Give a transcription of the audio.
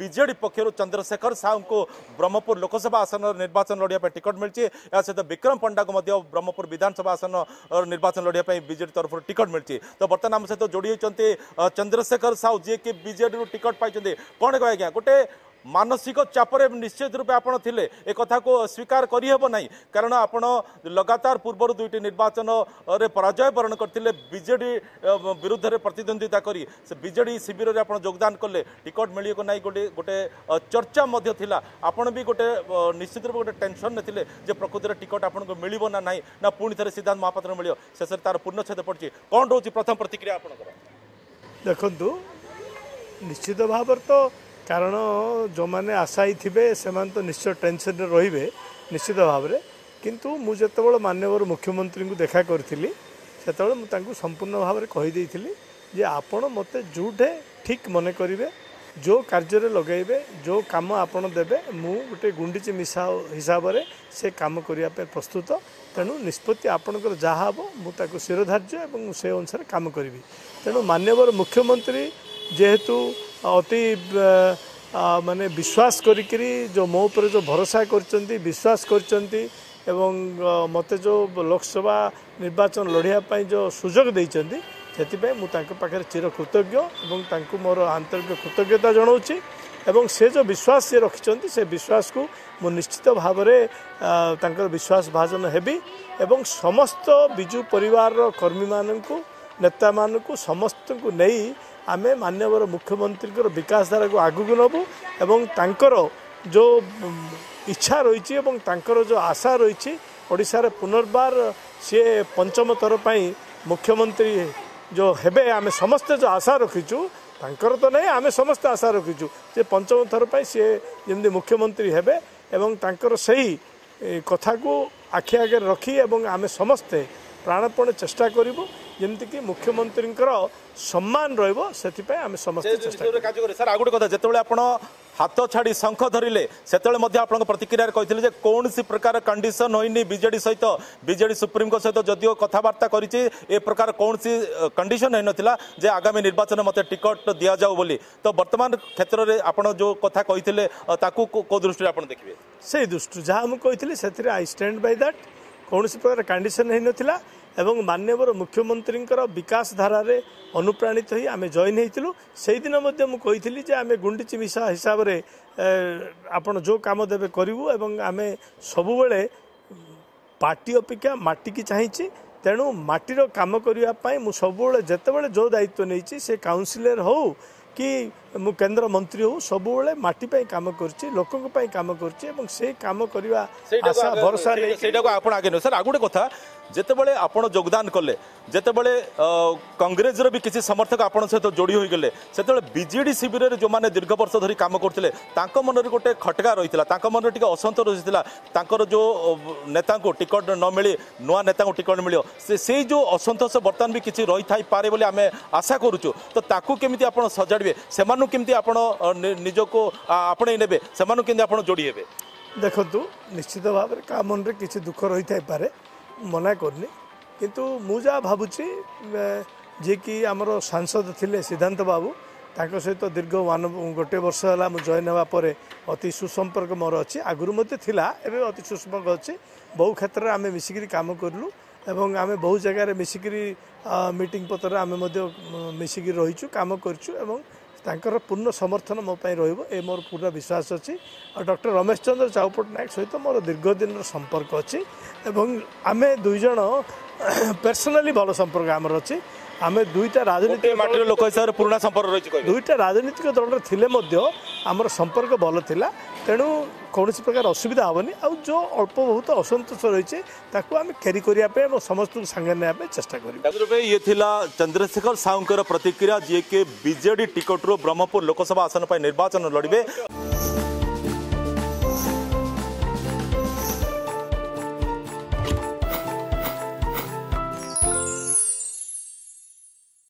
BJD पक्षर Chandrashekhar Sahu को ब्रह्मपुर लोकसभा आसन निर्वाचन लड़ाई टिकट मिली या सहित विक्रम पंडा को ब्रह्मपुर विधानसभा आसन निर्वाचन लड़ाई बीजेडी तरफ टिकट मिली। तो बर्तमान आम सहित जोड़ी होती चंद्रशेखर साहू जी कि बीजेडी टिकट पाई कौन कह आज्ञा गोटे मानसिक चापर निश्चित रूपे आपण थिले ए कथा को स्वीकार करिहेब नहीं कारण आपण लगातार पूर्व दुईटी निर्वाचन रे पराजय वरण करथिले बीजेडी विरुद्ध रे प्रतिद्वंदिता करी से बीजेडी शिविर रे आपण योगदान करले टिकट मिलियो को नहीं गोटे गोटे चर्चा मध्य थिला आपण भी गोटे निश्चित रूपे गोटे टेंशन ने थिले जे प्रकृति रे टिकट आपण को मिलिबो ना नहीं ना पुणी थरे सिद्धांत महापात्र मिलियो शेष तार पूर्णछेद पड़छि कोन रोची प्रथम प्रतिक्रिया आपण देखंतु निश्चित भाव तो कारण जो मैंने आशायी थे से तो निश्चय टेंशन रे निश्चित भाव में किंतु मुझे माननीय मुख्यमंत्री को देखा करी से संपूर्ण भाव में कहीदे जे आपण मत जोटे ठीक मन करेंगे जो कार्य लगे जो कम आपण देवे मु गोटे गुंडीची मिशा हिसाब से कम करने प्रस्तुत तेणु निष्पत्ति आपणकर जहाँ हम मुझे शिरोधार्य और से अनुसार कम करी तेणु माननीय मुख्यमंत्री जेहेतु अति माने विश्वास करी जो मो पर जो भरोसा करचंती विश्वास करचंती एवं मते जो लोकसभा निर्वाचन लड़ाई जो सुजोग देइचंती सेतिपय मु तांको पाखरे चिर कृतज्ञ एवं तांको मोर आंतरिक कृतज्ञता जनाऊँगी एवं से जो विश्वास से रखिंट से विश्वास को मु निश्चित भाव में विश्वास भाजन हेबी एवं समस्त बिजु परिवार कर्मी मानू नेता मानू समस्त को नहीं आमे माननीय मुख्यमंत्री विकास धारा को आगू नबू एवं तांकर जो इच्छा रही एवं तांकर जो आशा रही ओडिशा पुनर्बार सी पंचम थर पर मुख्यमंत्री जो हेबे आमे समस्ते जो आशा रखीचु तांकर तो नहीं आमे समस्ते आशा रखीचु जे पंचम थर पर सी जमी मुख्यमंत्री हेबे एवं तांकर सही कथा को आखि आगे रखी एवं आमे समस्ते प्राणपण चेष्टा करूँ जमीक मुख्यमंत्री सम्मान रही समस्त चेष्टा सर आउ गोटे कथा जिते आप हाथ छाड़ी शंख धरिले से प्रतिक्रिया कहते कौन सी प्रकार कंडीशन होनी बीजेडी सहित बीजेडी सुप्रीम को सहित जदिव कथबार्ता करी ए प्रकार कौन सी कंडीशन हो नाला जे आगामी निर्वाचन मत टिकट दि जाऊ बोली तो वर्तमान क्षेत्र में आपड़ जो कथा कहते कौ दृष्टि आप देखिए से दृष्टि जहाँ मुझे से आई स्टैंड बाय दैट कौन सी प्रकार कंडीशन हो नाला एवं माननीय मुख्यमंत्री विकास धारा रे अनुप्राणित ही आमे जॉइन होइतिलु सेहि दिन मध्ये मु कहिथिली जे आमे गुंडीची मिशा हिसाब रे आपण जो काम देबे करिवु एवं आमे सबु बेले पार्टी अपेक्षा माटी की चाहिछि तेणु माटीर काम करिया पई मु सबु बेले जते बेले जो दायित्व नैछि से काउंसिलर हो कि मु केंद्र मंत्री हो सबु बेले माटी पई काम करछि लोकन पई काम करछि एवं से काम करिवा आशा भरोसा नै सेटा को आपण आगे न सर आगुडे कथा जेतेबेले आपण योगदान कले जेतेबेले कांग्रेस रो भी किसी समर्थक आपण सहित जोड़ी होई गेले सेतेबेले बीजेडी शिविर रे जो माने दीर्घ वर्ष धरी काम करथिले तांको मन रे गोटे खटका रहितला तांको मन रे टिके असंतोष रहितला तांकर जो नेता को टिकट न मिली नुआ नेता को टिकट मिलियो से जो असंतोष वर्तमान भी किसी रही थाई पारे बोली आमे आशा करूछु तो ताकू केमिति आपण सजाडबे सेमानु केमिति आपण निजको आपणे नेबे सेमानु केमिति आपण जोड़ी हेबे देखंतु निश्चित भाव में का मन रे किसी दुख रही थाई पारे मना करनी किंतु मुझा भावुची जे कि आमर सांसद थिले सिद्धांत बाबू ताको सहित दीर्घ गोटे वर्ष है जॉइन हवा पर अति सुसंपर्क मोर अच्छी आगुरी मध्य थिला एबे अति सुसंपर्क अच्छी बहु क्षेत्र में आम मिसिकी काम करूँ एवं आम बहु जगार मिसिकी मीटिंग पत्र आम मिसिकी रहीचु काम करचु एवं तांकर पूर्ण समर्थन मो पाई रहिबो ए मोर पूरा विश्वास अच्छी और डॉक्टर रमेश चंद्र चाउपटनायक सहित मोर दीर्घ दिन संपर्क अच्छी एवं आमे दुई जण पर्सनली भल संपर्क आमर अच्छी आमे दुईटा राजनीतिक लोक हिसाब से पुराना संपर्क रही दुईटा राजनीतिक दल थिले मध्य आमर संपर्क भल थिला तेणु कौन प्रकार असुविधा हेनी आ जो अल्प बहुत असंतोष रही आम खेरी करने समस्त सांगे नापे चेष्टा करें ये थिला चंद्रशेखर साहू प्रतिक्रिया जी के बीजेडी टिकट रू ब्रह्मपुर लोकसभा आसन पर निर्वाचन लड़े।